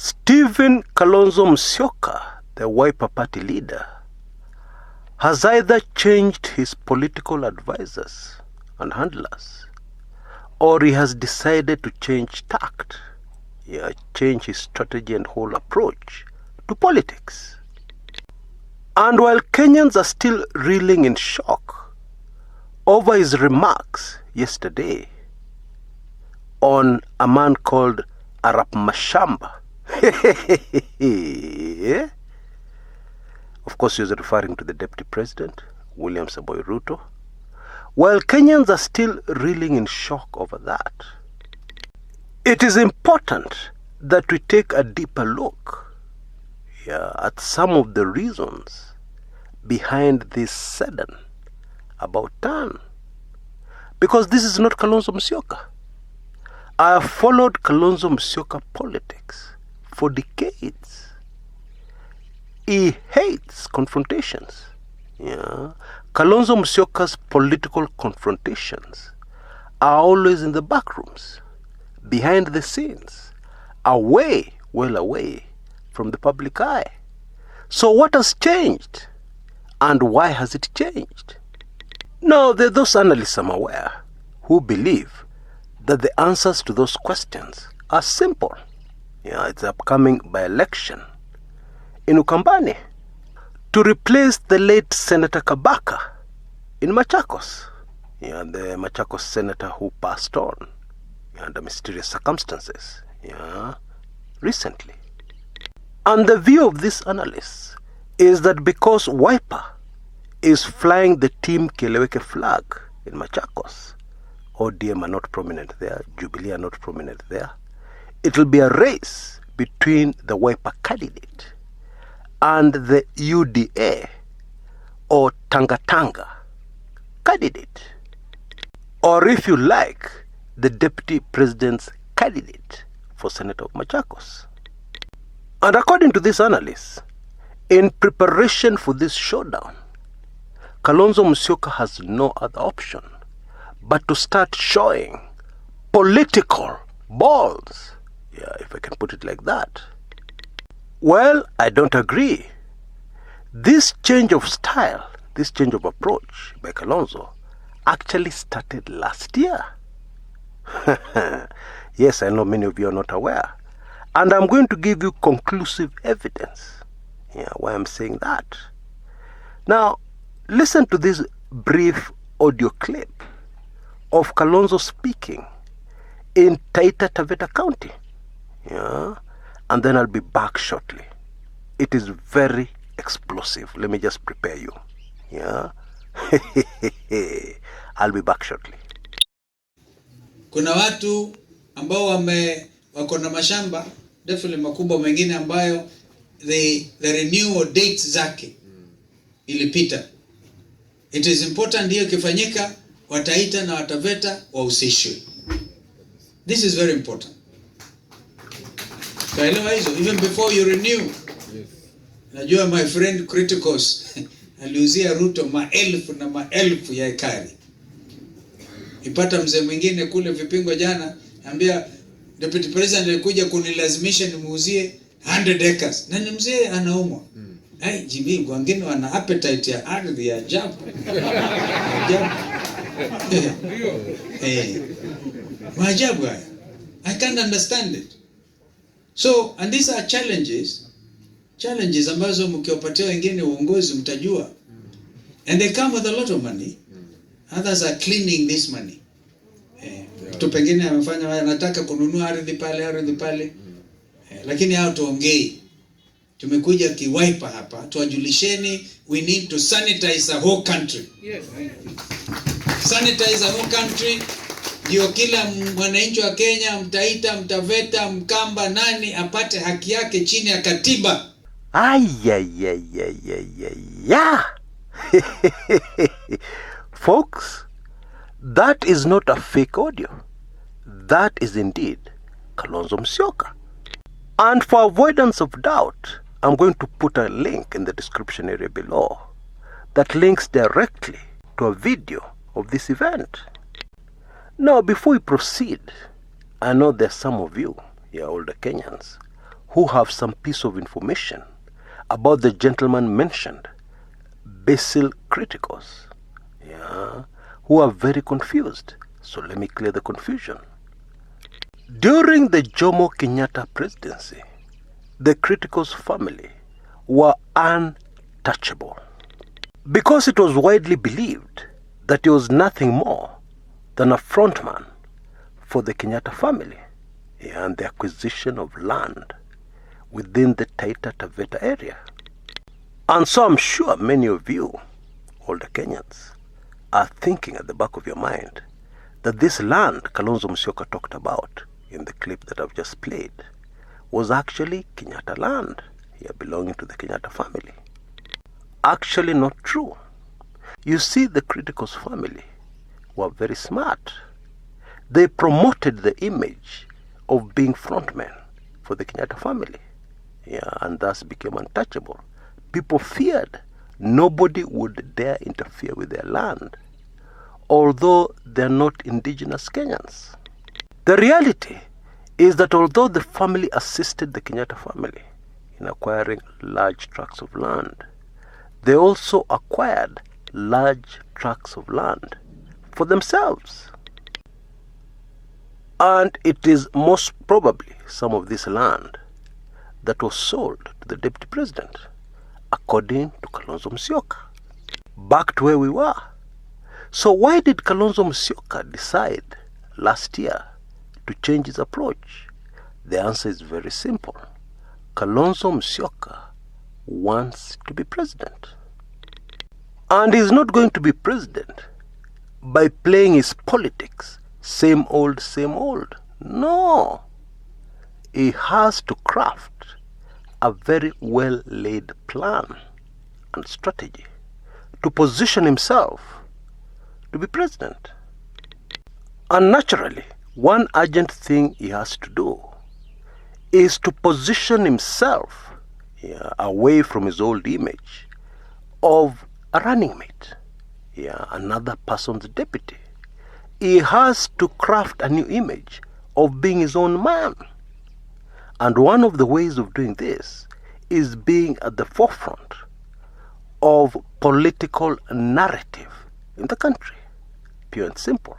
Stephen Kalonzo Musyoka, the Wiper Party leader, has either changed his political advisors and handlers, or he has decided to change tact, change his strategy and whole approach to politics. And while Kenyans are still reeling in shock over his remarks yesterday on a man called Arap Mashamba, of course he was referring to the Deputy President, William Samoei Ruto, while Kenyans are still reeling in shock over that, it is important that we take a deeper look at some of the reasons behind this sudden about turn. Because this is not Kalonzo Musyoka. I have followed Kalonzo Musyoka politics for decades. He hates confrontations. Kalonzo Musyoka's political confrontations are always in the back rooms, behind the scenes, away, well away from the public eye. So what has changed? And why has it changed? Now, there are those analysts I'm aware who believe that the answers to those questions are simple. It's the upcoming by-election in Ukambani to replace the late Senator Kabaka in Machakos. The Machakos senator who passed on under mysterious circumstances recently. And the view of these analysts is that because Wiper is flying the Team Keleweke flag in Machakos, ODM are not prominent there, Jubilee are not prominent there, it will be a race between the Wiper candidate and the UDA or Tanga Tanga candidate, or if you like, the Deputy President's candidate for Senator of Machakos. And according to these analysts, in preparation for this showdown, Kalonzo Musyoka has no other option but to start showing political balls, if I can put it like that. Well, I don't agree. This change of style, this change of approach by Kalonzo actually started last year. Yes, I know many of you are not aware. And I'm going to give you conclusive evidence why I'm saying that. Now, listen to this brief audio clip of Kalonzo speaking in Taita Taveta County. And then I'll be back shortly. It is very explosive. Let me just prepare you. I'll be back shortly. Kuna watu ambao wako na mashamba definitely makubwa mengine ambayo the renewal dates zake ilipita. It is important hiyo kifanyika, Wataita na Wataveta wahusishwe. This is very important. Kaelewa hizo, even before you renew. Yes. Najua my friend Criticos aliuzia Ruto maelfu na maelfu ya ekari. Ipata mzee mwingine kule Vipingo jana, ambia Deputy President alikuja kunilazimisha nimuuzie 100 acres. Na ni mzee anaumwa. Ai Jimmy, wengine wana appetite ya ardhi ya ajabu. Maajabu haya. I can't understand it. So, and these are challenges ambazo mkiwapatia wengine uongozi mtajua. And they come with a lot of money. Others are cleaning this money. Mtu pengine amefanya anataka kununua ardhi pale. Lakini hao tuongei. Tumekuja kiwaipa hapa, tuwajulisheni, we need to sanitize the whole country. Yes. Sanitize the whole country. Ndio kila mwananchi wa Kenya, Mtaita, Mtaveta, Mkamba, nani apate haki yake chini ya katiba. Folks, that is not a fake audio. That is indeed Kalonzo Musyoka. And for avoidance of doubt, I'm going to put a link in the description area below that links directly to a video of this event. Now, before we proceed, I know there's some of you, older Kenyans, who have some piece of information about the gentleman mentioned, Basil Criticos, who are very confused. So let me clear the confusion. During the Jomo Kenyatta presidency, the Criticos family were untouchable because it was widely believed that he was nothing more than a frontman for the Kenyatta family and the acquisition of land within the Taita Taveta area. And so I'm sure many of you, older Kenyans, are thinking at the back of your mind that this land Kalonzo Musyoka talked about in the clip that I've just played was actually Kenyatta land, belonging to the Kenyatta family. Actually not true. You see, the Criticos family were very smart. They promoted the image of being frontmen for the Kenyatta family, and thus became untouchable. People feared nobody would dare interfere with their land, although they're not indigenous Kenyans. The reality is that although the family assisted the Kenyatta family in acquiring large tracts of land, they also acquired large tracts of land for themselves. And it is most probably some of this land that was sold to the deputy president, according to Kalonzo Musyoka. Back to where we were. So why did Kalonzo Musyoka decide last year to change his approach? The answer is very simple. Kalonzo Musyoka wants to be president. And he's not going to be president by playing his politics, same old, same old. No. He has to craft a very well-laid plan and strategy to position himself to be president. And naturally, one urgent thing he has to do is to position himself away from his old image of a running mate, another person's deputy. He has to craft a new image of being his own man. And one of the ways of doing this is being at the forefront of political narrative in the country. Pure and simple.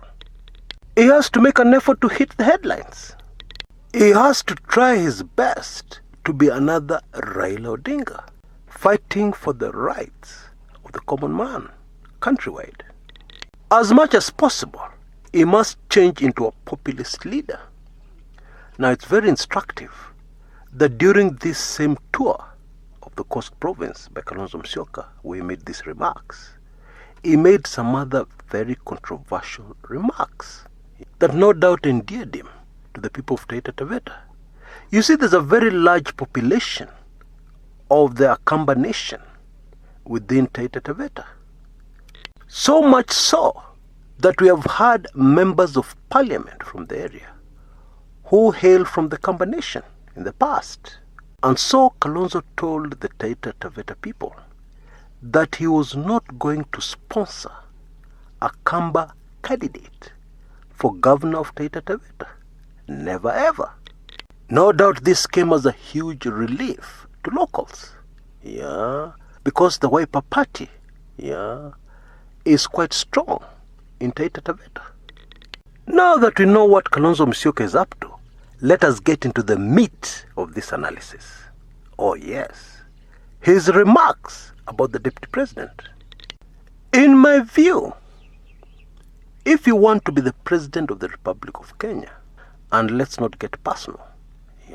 He has to make an effort to hit the headlines. He has to try his best to be another Raila Odinga, fighting for the rights of the common man countrywide. As much as possible, he must change into a populist leader. Now, it's very instructive that during this same tour of the Coast Province by Kalonzo Musyoka, where he made these remarks, he made some other very controversial remarks that no doubt endeared him to the people of Taita Taveta. You see, there's a very large population of the Akamba nation within Taita Taveta. So much so that we have had members of parliament from the area who hail from the Kamba nation in the past. And so Kalonzo told the Taita Taveta people that he was not going to sponsor a Kamba candidate for governor of Taita Taveta. Never ever. No doubt this came as a huge relief to locals. Because the Wiper party, is quite strong in Taita Taveta. Now that we know what Kalonzo Musyoka is up to, let us get into the meat of this analysis. Oh yes, his remarks about the deputy president. In my view, if you want to be the president of the Republic of Kenya, and let's not get personal,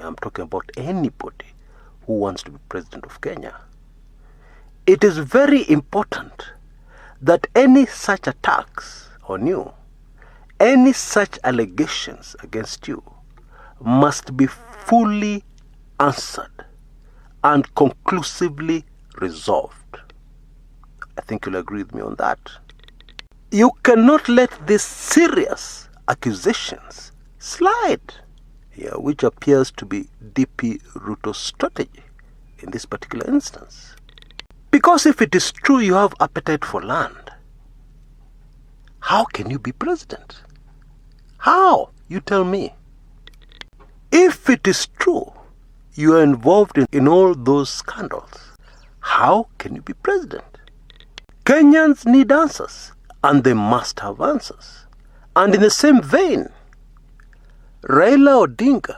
I'm talking about anybody who wants to be president of Kenya, it is very important that any such attacks on you, any such allegations against you, must be fully answered and conclusively resolved. I think you'll agree with me on that. You cannot let these serious accusations slide, which appears to be DP Ruto's strategy in this particular instance. Because if it is true you have appetite for land, how can you be president? How? You tell me. If it is true you are involved in all those scandals, how can you be president? Kenyans need answers, and they must have answers. And in the same vein, Raila Odinga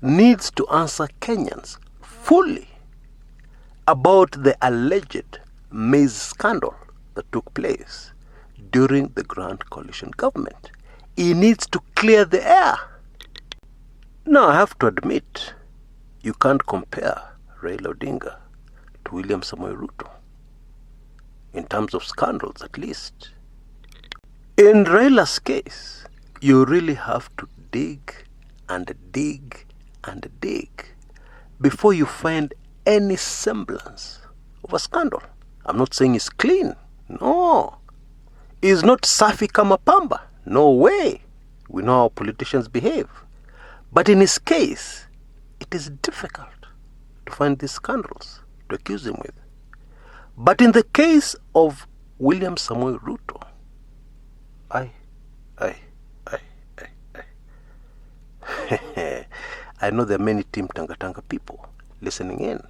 needs to answer Kenyans fully about the alleged maize scandal that took place during the Grand Coalition government. He needs to clear the air. Now, I have to admit, you can't compare Raila Odinga to William Samoei Ruto, in terms of scandals at least. In Raila's case, you really have to dig and dig and dig before you find any semblance of a scandal. I'm not saying he's clean. No. He's not safi kama pamba. No way. We know how politicians behave. But in his case, it is difficult to find these scandals to accuse him with. But in the case of William Samoei Ruto, I know there are many Team Tanga people listening in.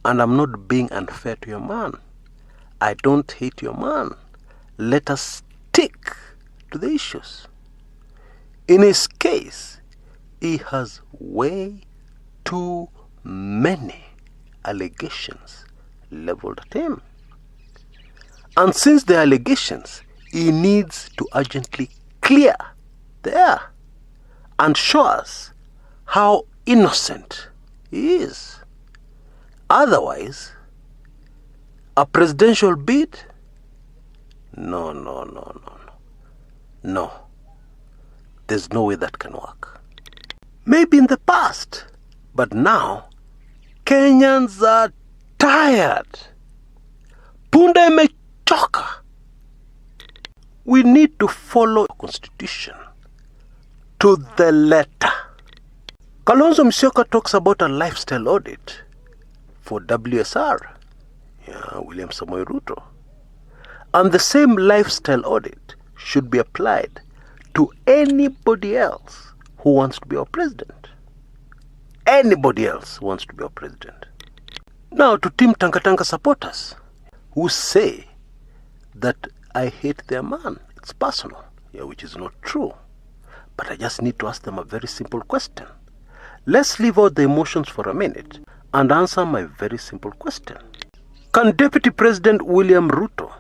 And I'm not being unfair to your man. I don't hate your man. Let us stick to the issues. In his case, he has way too many allegations leveled at him. And since the allegations, he needs to urgently clear the air and show us how innocent he is. Otherwise, a presidential bid? No. There's no way that can work. Maybe in the past, but now, Kenyans are tired. Punda imechoka. We need to follow the Constitution to the letter. Kalonzo Musyoka talks about a lifestyle audit for WSR, William Samoei Ruto. And the same lifestyle audit should be applied to anybody else who wants to be our president. Anybody else who wants to be our president. Now, to Team Tanga supporters who say that I hate their man, it's personal, which is not true. But I just need to ask them a very simple question. Let's leave out the emotions for a minute and answer my very simple question. Can Deputy President William Ruto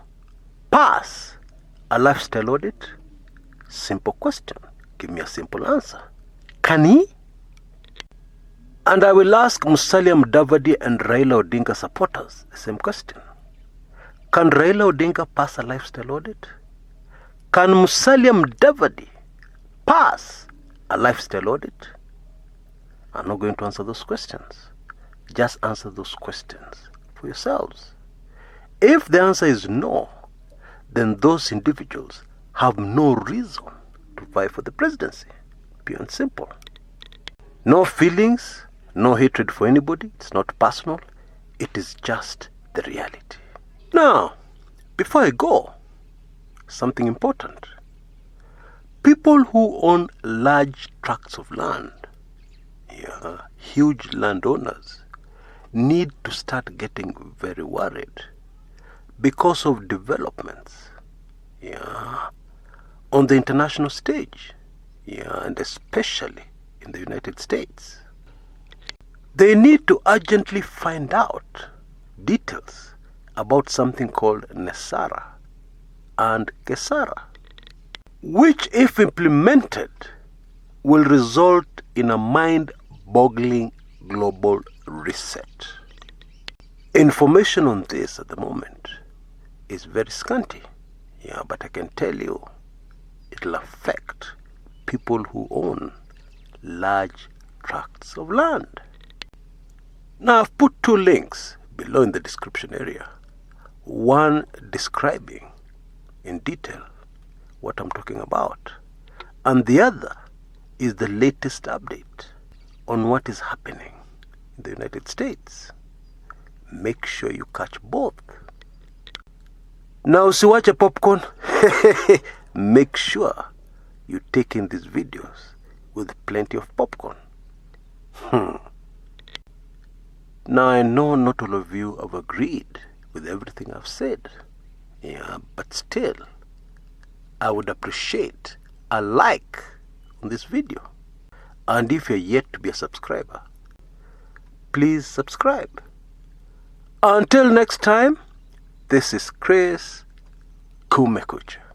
pass a lifestyle audit? Simple question. Give me a simple answer. Can he? And I will ask Musalia Mudavadi and Raila Odinga supporters the same question. Can Raila Odinga pass a lifestyle audit? Can Musalia Mudavadi pass a lifestyle audit? I'm not going to answer those questions. Just answer those questions for yourselves. If the answer is no, then those individuals have no reason to vie for the presidency. Pure and simple. No feelings, no hatred for anybody. It's not personal. It is just the reality. Now, before I go, something important. People who own large tracts of land, huge landowners, need to start getting very worried because of developments on the international stage, and especially in the United States. They need to urgently find out details about something called Nesara and Kesara, which, if implemented, will result in a mind-boggling global reset. Information on this at the moment is very scanty, but I can tell you it'll affect people who own large tracts of land. Now, I've put 2 links below in the description area. One describing in detail what I'm talking about, and the other is the latest update on what is happening in the United States. Make sure you catch both. Now, usiwache popcorn. Make sure you take in these videos with plenty of popcorn. Now, I know not all of you have agreed with everything I've said. Yeah, but still, I would appreciate a like on this video. And if you're yet to be a subscriber, please subscribe. Until next time, this is Chris Kumekucha.